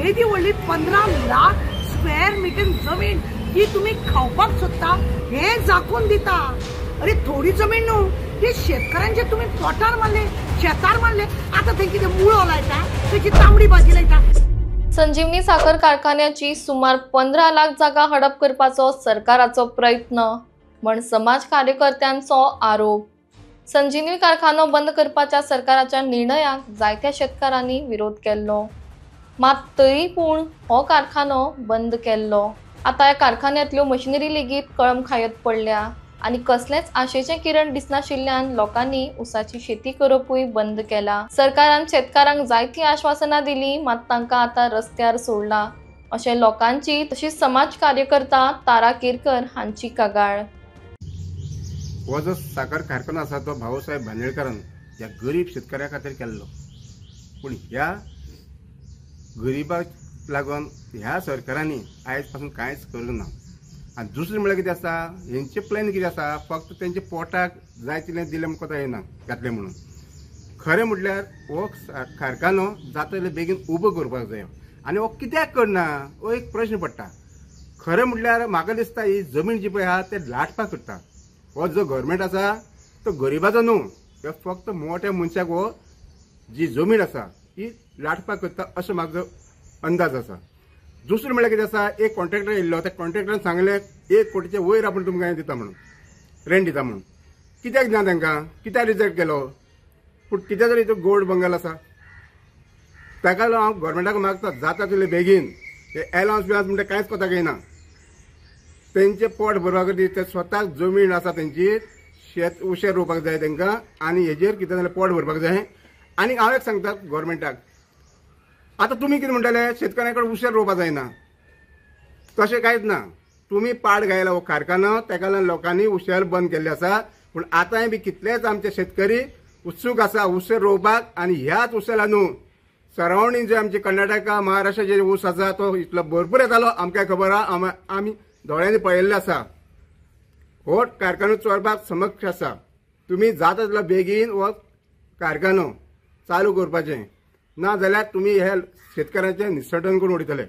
येदी व्हडली 15 lakh square metre जमीन ती तुम्ही खावपाक सोदता हे झाकून दिता। अरे थोडी जमीन न्हू ती शेतकऱ्यांचे तुम्ही पोटार मारले, शेतार मारले, आता ते कितें मुळो लायता, त्याची तांबडी भाजी लायता। संजीवनी साखर कारखान्याची सुमार 15 लाख जागा हडप करपाचो सरकाराचो प्रयत्न म्हण समाज कार्यकर्त्यांचो आरोप। संजीवनी कारखानो बंद करपाच्या सरकाराच्या निर्णयाक जायत्या शेतकारांनी विरोध केल्लो, मात तरी पूण हो कारखानो बंद केल्लो। आता ह्या कारखान्यांतल्यो मशिनरी लेगीत कळम खायत पडल्या आणि कसलेच आशेचे किरण दिसनाशिल्ल्यान लोकांनी ऊसाची शेती करपूय बंद केला। सरकारान शेतकारांक जायती आश्वासना दिली, मात तांकां आता रस्त्यार सोडला अशें लोकांची तशीच समाज कार्यकर्ता तारा केरकर हांची कागाळ। हो जो साखर कारखानो आसा तो भाऊसाहेब बांदेडकरान ह्या गरीब शेतकऱ्या खातीर केल्लो, पूण ह्या गरीबाक लागून ह्या सरकारांनी आयज पासून कांयच करूंक ना। आनी दुसरें म्हळ्यार कितें आसा, हेंचे प्लॅन कितें आसा, फक्त तेंचे पोटाक जाय तितलें दिलें म्हणून कोता येना घातलें म्हणून। खरें म्हटल्यार हो कारखानो जाता तितले बेगीन उबो करपाक जाय आनी हो कित्याक करना हो एक प्रश्न पडटा। खरें म्हटल्यार म्हाका दिसता ही जमीन जी पळय आहा ते लाटपाक करता। हो जो गव्हर्मेंट आसा तो गरिबाचो न्हू, तो फक्त मोठ्या मनशाक हो जी जमीन आसा ही लाटपाक करता असो म्हाजो अंदाज आसा। दुसरें म्हळ्यार कितें आसा, एक कॉन्ट्रॅक्टर येयल्लो, त्या कॉन्ट्रॅक्टरान सांगलें 1 कोटीचे वयर आपूण तुमकां दिता म्हणून, रेंट दिता म्हणून। कित्याक ना तांकां, कित्याक रिजेक्ट केलो? पूण कितें तरी तो गोल्ड बंगल आसा, ताका लागून हांव गव्हर्मेंटाक मागता जाता तितले बेगीन हे एलावन्स बिलावन्स म्हणटा कांयच कोताक येना, तेंचे पोट भरपाक खातीर ते स्वताक जमीन आसा तेंची शेत उशेर रोवपाक जाय तांकां आनी हेजेर कितें जाल्यार पोट भरपाक जाय। आनी हांव एक सांगता गव्हर्मेंटाक, आता तुमी कितें म्हणटाले शेतकऱ्यां कडेन उशेर रोवपाक जायना, तशें कांयच ना। तुमी पाड घायला हो कारखानो, तेका लागून लोकांनी उशेर बंद केल्ले आसा, पूण आतांय बी कितलेच आमचे शेतकरी उत्सूक आसा उशेर रोवपाक। आनी ह्याच उशेला न्हू सरावंडींग जे आमचे कर्नाटका महाराष्ट्रा जे ऊस आसा तो इतलो भरपूर येतालो, आमकां खबर आहा, आमी दोळ्यांनी पळयल्ले आसा। हो कारखानो चोरपाक समक्ष आसा, तुमी जाता तितलो बेगीन हो कारखानो चालू करपाचें, ना जाल्यार तुमी हे शेतकऱ्यांचें निसटण करून उडयतले।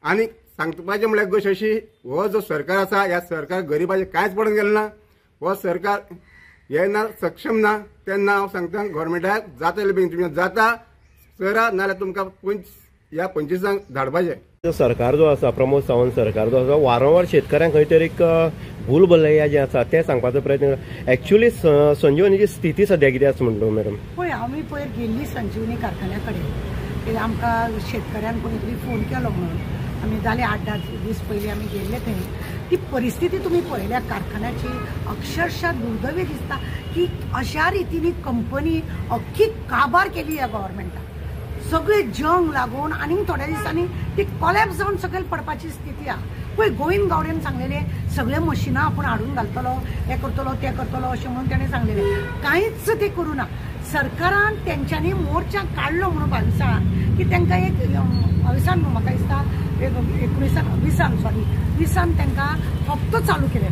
आनी सांगपाचें म्हळ्यार गोश्ट अशी, हो जो सरकार आसा ह्या सरकार गरिबाचें कांयच पडून गेलें ना। हो सरकार येना सक्षम ना, तेन्ना हांव सांगता गव्हर्मेंटाक जाता तितले बेगीन तुमी जाता करा, नाल्यार तुमकां ह्या 25 धाडपाचें। सरकार जो आसा, प्रमोद सावंत सरकार जो आसा, वारंवार शेतकऱ्यांक खंय तरी एक भूल भुलैया जे आसा ते सांगपाचो प्रयत्न करता। एक्चुअली संजीवनीची स्थिती सद्या कितें आसा म्हणटलो मॅडम? पळय आमी पयर गेल्ली संजीवनी कारखान्या कडेन, आमकां शेतकऱ्यान कोणी तरी फोन केलो म्हणून आमी जाले 8-10 दीस पयलीं आमी गेल्ले थंय। ती परिस्थिती तुमी पळयल्या कारखान्याची, अक्षरशः दुर्दैवी दिसता की अशा रितीनी कंपनी अख्खी काबार केली ह्या गव्हर्मेंटान। सगळे जंग लागून आनी थोड्या दिसांनी ती कॉलॅप्स जावन सकयल पडपाची स्थिती आहा। पळय गोविंद गावडेन सांगलेले सगळे मशिनां आपूण हाडून घालतलो, हे करतलो ते करतलो अशें म्हणून ताणें सांगलेले, कांयच ते करूना। सरकारान तेंच्यांनी मोर्चा काडलो म्हणून 22 की तांकां एक 22 न्हू म्हाका दिसता 20 तांकां हप्तो चालू केले।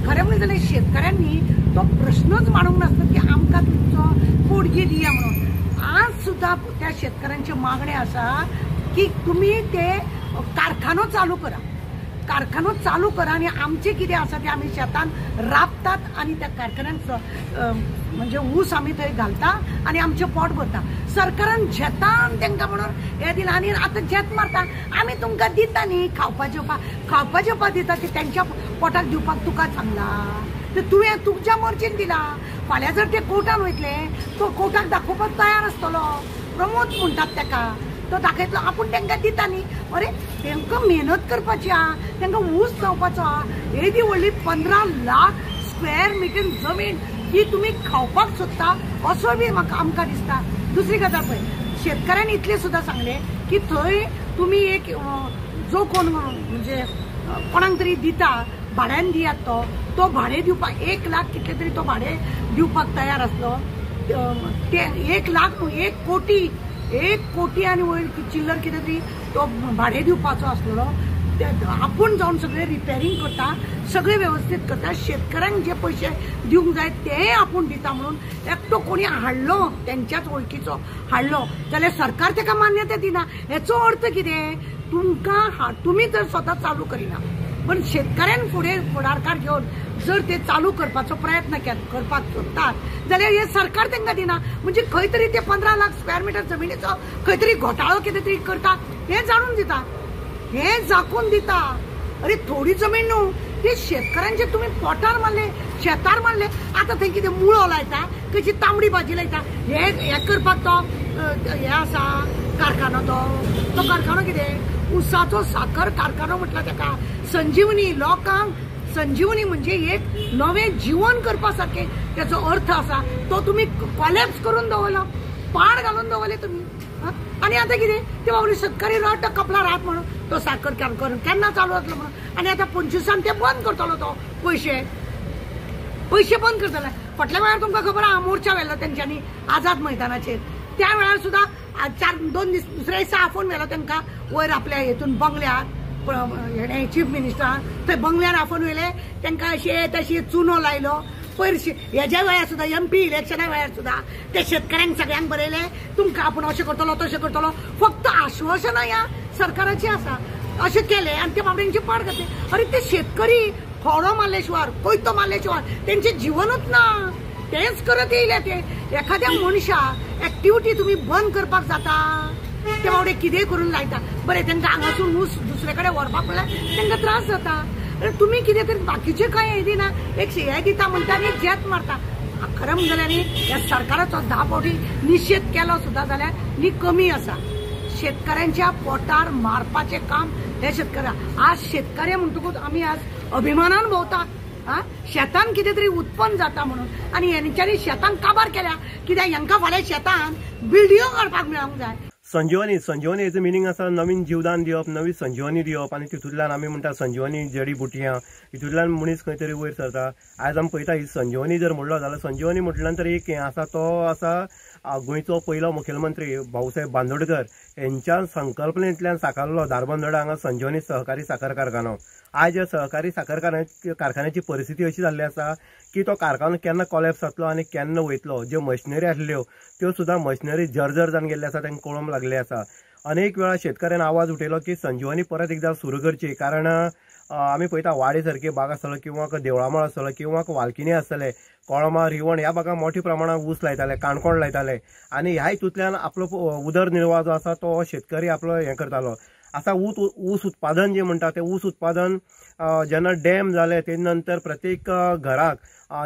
खरें म्हणजे जाल्यार शेतकऱ्यांनी तो प्रश्नच मांडूंक नासलो की आमकां तुमचो पोडगी दिया म्हणून। आज सुद्धा त्या शेतकऱ्यांचे मागणे आसा की तुम्ही ते कारखानो चालू करा, कारखानो चालू करा आणि आमचे कितें आसा ते आमी शेतान राबतात आणि त्या कारखान्यात म्हणजे ऊस आमी थंय घालता आणि आमचे पोट भरता। सरकारान शेतान तांकां म्हणून हे दिला आणि आता शेत मारता, आमी तुमकां दिता न्ही खावपा जेवपा दिता ते त्यांच्या पोटाक दिवपाक तुका सांगला, तर तुवें तुमच्या मर्जीन दिला। फाल्यां जर ते कोर्टान वयतले तो कोर्टाक दाखोवपाक तयार आसतलो, प्रमोद म्हणटात ताका, तो दाखयतलो आपूण तांकां दिता न्ही। अरे तांकां मेहनत करपाची आहा, तांकां ऊस लावपाचो आहा। येदी व्हडली 15 लाख स्क्वेअर मीटर जमीन ही तुम्ही खावपाक सोदता असो बी म्हाका आमकां दिसता। दुसरी गजाल पळय, शेतकऱ्यांनी इतले सुद्दां सांगले की थंय तुम्ही एक जो कोण म्हणजे कोणाक तरी दिता भाड्यान दियात, तो भाडे दिवपाक 1 लाख कितले तरी तो भाडे दिवपाक तयार आसलो। ते 1 लाख 1 कोटी आनी वयर चिल्लर कितें तरी तो भाडे दिवपाचो आसलेलो। आपण जाऊन सगळे रिपेरिंग करता, सगळे व्यवस्थित करता, शेतकऱ्यांक जे पैसे दिवंक जाय ते आपण दिता म्हणून एकटो कोणी हाडलो त्यांच्याच वळखीचो हाडलो जाल्यार सरकार ताका मान्यता दिना। हेचो अर्थ कितें? तुम्ही जर स्वतः चालू करिना पण शेतकऱ्यां फुडारकार घेऊन जर ते चालू करपाचो प्रयत्न करपाक सोदतात जाल्यार हे सरकार तांकां दिना। म्हणजे खंय तरी ते 15 लाख स्क्वेअर मीटर जमिनीचो खंय तरी घोटाळो कितें तरी करता हे जाणून दिता, हे झाकून दिता। अरे थोडी जमीन न्हू, ते शेतकऱ्यांचे तुम्ही पोटार मारले, शेतार मारले, आता थंय कितें मुळो लायता, खंयची तांबडी भाजी लायता, हे करपाक तो हे आसा कारखानो, तो कारखानो कितें? उसाचो साखर कारखानो म्हटला ताका संजीवनी। लोकांक संजीवनी म्हणजे एक नवें जीवन करपा सारखे त्याचो अर्थ असा, तो तुम्ही कॉलॅप्स करून दवरलो, पाड घालून दवरले तुम्ही। आणि आता कितें? ते बाबडे शेतकरी रट कपला राहत म्हणून तो साखर कारखानो केन्ना चालू जातलो म्हणून, आणि आता 25 ते बंद करतलो तो पैसे बंद करतले। फाटल्या वेळार तुमकां खबर आहा मोर्चा व्हेलो तेंच्यांनी आझाद मैदानाचेर, त्या वेळार सुद्धा 2 दीस दुसऱ्या दिसा आफोवन व्हेलो तांकां वयर आपल्या हेतून बंगल्यार, चीफ मिनिस्टर थंय बंगल्यार आफोवन व्हेले तांकां अशें तशी चुनो लायलो। पयर हेज्या वेळार सुद्धा MP इलेक्शना वेळार सुद्धा ते शेतकऱ्यांक सगळ्यांक बरयले तुमकां आपूण अशें करतलो तशें करतलो, फक्त आश्वासनां ह्या सरकाराची आसा, अशें केलें आनी ते बाबड्यांची पाड घातली। अरे ते शेतकरी खोडो मारले शिवार, कोयतो मारले शिवार तेंचे जीवनूच ना, तेच करत येयले। ते एखाद्या मनशाक एक्टिविटी तुम्ही बंद करपाक जाता, ते बाबडे कितें करून लायता। बरें तांकां हांगासून ऊस दुसरे कडेन व्हरपाक म्हणल्यार तांकां त्रास जाता। तुम्ही कितें तरी बाकीचे कांय हे दिना, एक हे दिता म्हणटा आनी एक जेत मारता। खरें म्हणलें न्ही, ह्या सरकाराचो 10 फावटी निशेध केलो सुद्धा जाल्यार नी कमी आसा। शेतकऱ्यांच्या पोटार मारपाचें काम हे शेतकऱ्याक। आज शेतकरी म्हणटकूच आमी आज अभिमानान भोंवता, शेतान कितें तरी उत्पन्न जाता म्हणून, आनी हेंच्यांनी शेतान काबार केल्या कित्याक हांकां फाल्यां शेतान बिल्डिंगो काडपाक मेळोंक जाय। संजीवनी हेजो मिनींग आसा नवीन जीवदान दिवप, नवी संजीवनी दिवप, आनी तितूंतल्यान आमी म्हणटा संजीवनी जडी बुटयां, तितूंतल्यान मनीस खंय तरी वयर सरता। आयज आमी पळयता ही संजीवनी जर म्हणलो जाल्यार संजीवनी म्हटल्यानंतर एक हें आसा, तो आसा गोंयचो पयलो मुखेलमंत्री भाऊसाहेब बांदोडकर यांच्या संकल्पनेंतल्यान साकारलो धारबांदोडा हांगा संजीवनी सहकारी साखर कारखानो। आज ह्या सहकारी साखर कारखान्याची परिस्थिती अशी जाल्ली आसा की तो कारखानो केन्ना कॉलॅप्स जातलो आनी केन्ना वयतलो। ज्यो मशिनरी आसल्यो त्यो सुद्धा मशिनरी जर्जर जावन गेल्ले आसा, तांकां कळम लागले आसा। अनेक वेळा शेतकऱ्यान आवाज उठयलो की संजीवनी परत एकदा सुरू करची, कारण आमी पळयता वाडे सारके भाग आसतलो किंवा देवळामळ आसतलो किंवा वालकिनी आसतले, कोळमा रिवण ह्या भागात मोठ्या प्रमाणात ऊस लायताले, काणकोण लायताले, आणि ह्या हितूंतल्यान आपलो उदरनिर्वाह जो आसा तो शेतकरी आपलो हें करतालो। आता ऊस उत्पादन जे म्हणटा ते ऊस उत्पादन जेन्ना डॅम जाले ते नंतर प्रत्येक घराक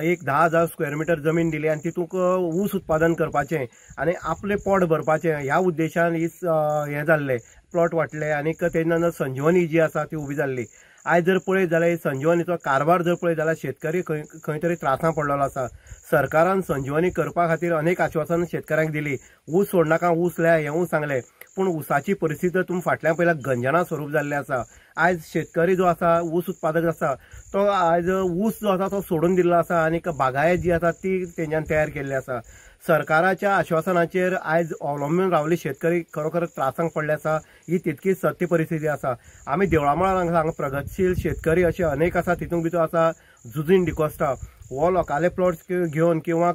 एक 10,000 स्क्वेअर मीटर जमीन दिली आणि तितूंक ऊस उत्पादन करपाचें आणि आपले पोट भरपाचें ह्या उद्देशान हें जाल्लें, प्लॉट वाटले आणि तेन्ना संजीवनी जी आसा ती उबी जाल्ली। आज जर पळयत जाल्यार संजीवनीचो कारभार जर पळयत जाल्यार शेतकरी खंय तरी त्रासां पडलेलो आसा। सरकारान संजीवनी करपा खातीर अनेक आश्वासन शेतकऱ्यांक दिली, ऊस सोडनाका ऊस लाया हेंवूय सांगलें, पूण ऊसाची परिस्थिती तुमी फाटल्या पयल्या गंजना स्वरूप जाल्लें आसा। आज शेतकरी जो आसा ऊस उत्पादक आसा तो आज ऊस जो आसा तो सोडून दिल्लो आसा आणि बागायत जी आसा ती तेंच्यान तयार केल्ली आसा। सरकाराच्या आश्वासनाचेर आज अवलंबून रावले शेतकरी खरोखर त्रासांक पडले आसा, ही तितकीच सत्य परिस्थिती आसा। आमी देवळामळार हांगा प्रगतशील शेतकरी असे अनेक आसा, तितूंत भितर आसा जुजीन डिकोस्टा, हो लोकाले प्लॉट्स घेवन किंवा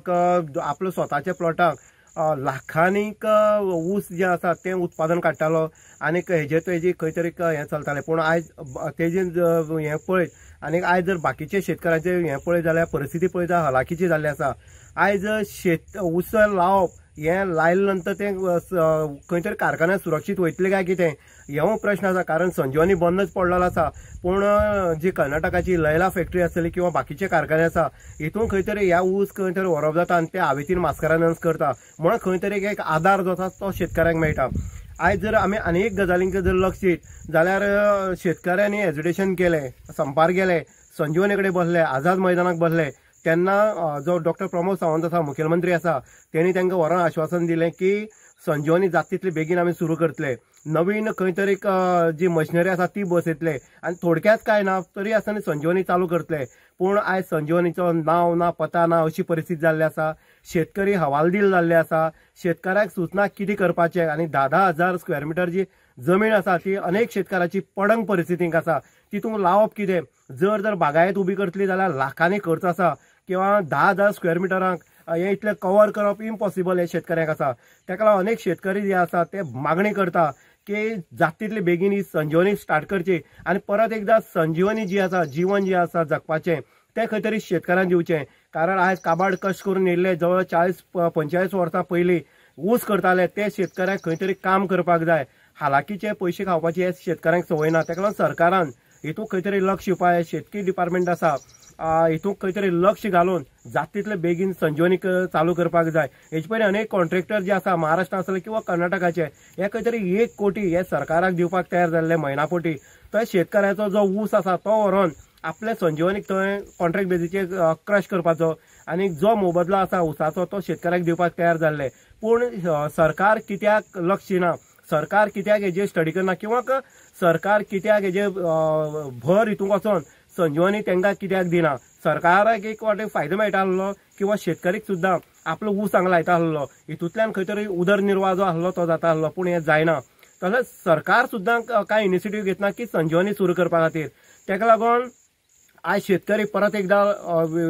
आपलो स्वताच्या प्लॉटाक लाखांनीक ऊस जे आसा तें उत्पादन काडटालो आनी हेजी खंय तरी हें चलतालें, पूण आयज तेजें हें पळयत आनी आयज जर बाकीचे शेतकऱ्यांचे हें पळयत जाल्यार परिस्थिती पळयत जाल्यार हलाखीची जाल्ली आसा। आयज ऊस लावप हें लायले नंतर तें खंय तरी कारखान्यात सुरक्षीत वयतलें काय कितें हेवूय प्रश्न आसा, कारण संजीवनी बंदच पडलेलो आसा। पूण जी कर्नाटकाची लैला फॅक्टरी आसतली किंवा बाकीचे कारखाने आसा हितून खंय तरी ह्या ऊस खंय तरी व्हरप जाता आनी ते हावेतीन मास्करानन्स करता, म्हणून खंय तरी एक आधार जो आसा तो शेतकऱ्यांक मेळटा। आयज जर आमी आनी एक गजालींक जर लक्ष दित जाल्यार शेतकऱ्यांनी एज्युटेशन केलें, संपार गेले, संजीवनी कडेन बसले, आझाद मैदानाक बसले, तेन्ना जो डॉक्टर प्रमोद सावंत आसा मुखेलमंत्री आसा तेणी तांकां व्हरोन आश्वासन दिलें की संजीवनी जाता तितले बेगीन आमी सुरू करतले, नवीन खंय तरी जी मशिनरी आसा ती बसयतले आनी थोडक्यात काय ना तरी आसतना संजीवनी चालू करतले। पूण आयज संजीवनीचो नांव ना पत्ता ना अशी परिस्थिती जाल्ली आसा। शेतकरी हवालदिल जाल्ले आसा, शेतकऱ्याक सुचना कितें करपाचें आनी 10,000 स्क्वेअर मीटर जी जमीन आसा ती अनेक शेतकाराची पडंग परिस्थितीक आसा. तितूंत लावप कितें? जर बागायत उबी करतली जाल्यार लाखांनी खर्च आसा किंवा 10,000 स्क्वेअर मिटरांक हे इतले कव्हर करप इम्पॉसिबल हे शेतकऱ्यांक आसा. ताका लागून अनेक शेतकरी जे आसा ते मागणी करता की जाता तितले बेगीन ही संजीवनी स्टार्ट करची आनी परत एकदा संजीवनी जी आसा, जीवन जे आसा जगपाचें ते खंय तरी शेतकारांक दिवचें. कारण आयज काबाड कश्ट करून येयल्ले जवळ 40-45 वर्सां पयलीं ऊस करताले ते शेतकऱ्यांक खंय तरी काम करपाक जाय. हालाकीचे पयशे खावपाची हे शेतकऱ्यांक संवय ना. ताका लागून सरकारान हितूंक खंय तरी लक्ष दिवपाक, शेतकी डिपार्टमेंट आसा हितूंक खंय तरी लक्ष घालून जाता तितले बेगीन संजीवनी चालू करपाक जाय. हेचे पयलीं अनेक कॉन्ट्रॅक्टर जे आसा महाराष्ट्र आसले किंवा कर्नाटकाचे हे खंय तरी 1 कोटी हे सरकाराक दिवपाक तयार जाल्ले म्हयनापोटी. थंय शेतकऱ्याचो जो ऊस आसा तो व्हरोन आपल्या संजीवनीक थंय कॉन्ट्रॅक्ट बेजीचेर क्रश करपाचो आनी जो मोबदलो आसा उसाचो तो शेतकऱ्याक दिवपाक तयार जाल्ले. पूण सरकार कित्याक लक्ष दिना? सरकार कित्याक हेजेर स्टडी करना किंवा सरकार कित्याक हेजेर भर हितूंक वचोन संजीवनी तांकां कित्याक दिना? सरकाराक एक वाटे फायदो मेळटा आसलो किंवा शेतकरीक सुद्दां आपलो ऊस हांगा लायता आसलो, हितूंतल्यान खंय तरी उदरनिर्वाह जो आसलो तो जाता आसलो. पूण हें जायना. तशेंच सरकार सुद्दां कांय इनिशिएटीव घेतना की संजीवनी सुरू करपा खातीर. ताका लागून आज शेतकरी परत एकदा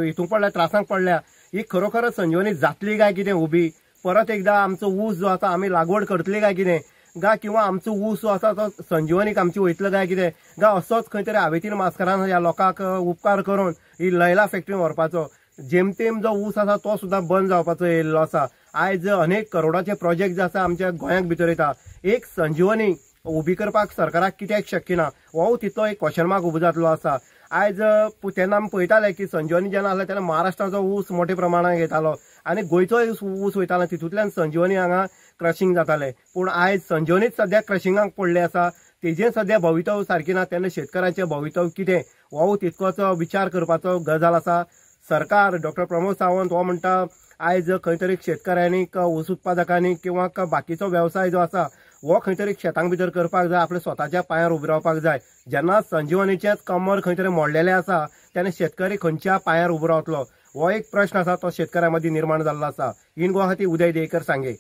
हितूंक पडल्या, त्रासांक पडल्या. ही खरोखर संजीवनी जातली काय कितें उबी? परत एकदा आमचो ऊस जो आसा आमी लागवड करतली काय कितें किंवा आमचो ऊस जो आसा तो संजीवनीक आमची वयतलो काय कितें असोच खंय तरी हावेतील मास्करान ह्या लोकांक उपकार करून ही लयला फॅक्टरीन व्हरपाचो. जेमतेम जो ऊस आसा तो सुद्दां बंद जावपाचो येयल्लो आसा. आयज अनेक करोडाचे प्रोजेक्ट जे आसा आमच्या गोंयांक भितर येता. एक संजीवनी उबी करपाक सरकाराक कित्याक शक्य ना? हो तितलो एक क्वेश्चन मार्क उबो जातलो आसा. आयज तेन्ना आमी पळयताले की संजीवनी जेन्ना आसले तेन्ना महाराष्ट्राचो ऊस मोठ्या प्रमाणात येतालो आनी गोंयचोय ऊस वयतालो. तितूंतल्यान संजीवनी हांगा क्रशिंग जाताले. पूण आयज संजीवनीच सद्या क्रशिंगाक पडले आसा. तेजेर सद्या भवितव्य सारकी ना. तेन्ना शेतकारांचें भवितव्य कितें हो तितकोच विचार करपाचो गजाल आसा. सरकार डॉक्टर प्रमोद सावंत हो म्हणटा आयज खंय तरी शेतकऱ्यांनी ऊस उत्पादकांनी किंवा बाकीचो व्यवसाय जो आसा हो खंय तरी शेतांक भितर करपाक जाय, आपल्या स्वताच्या पांयार उबे रावपाक जाय. जेन्ना संजीवनीचेच कमर खंय तरी मोडलेले आसा तेन्ना शेतकरी खंयच्या पांयार उबो रावतलो हो एक प्रश्न आसा तो शेतकऱ्यां मदीं निर्माण जाल्लो आसा. इन गोवा खातीर उदय देयकर सांगे.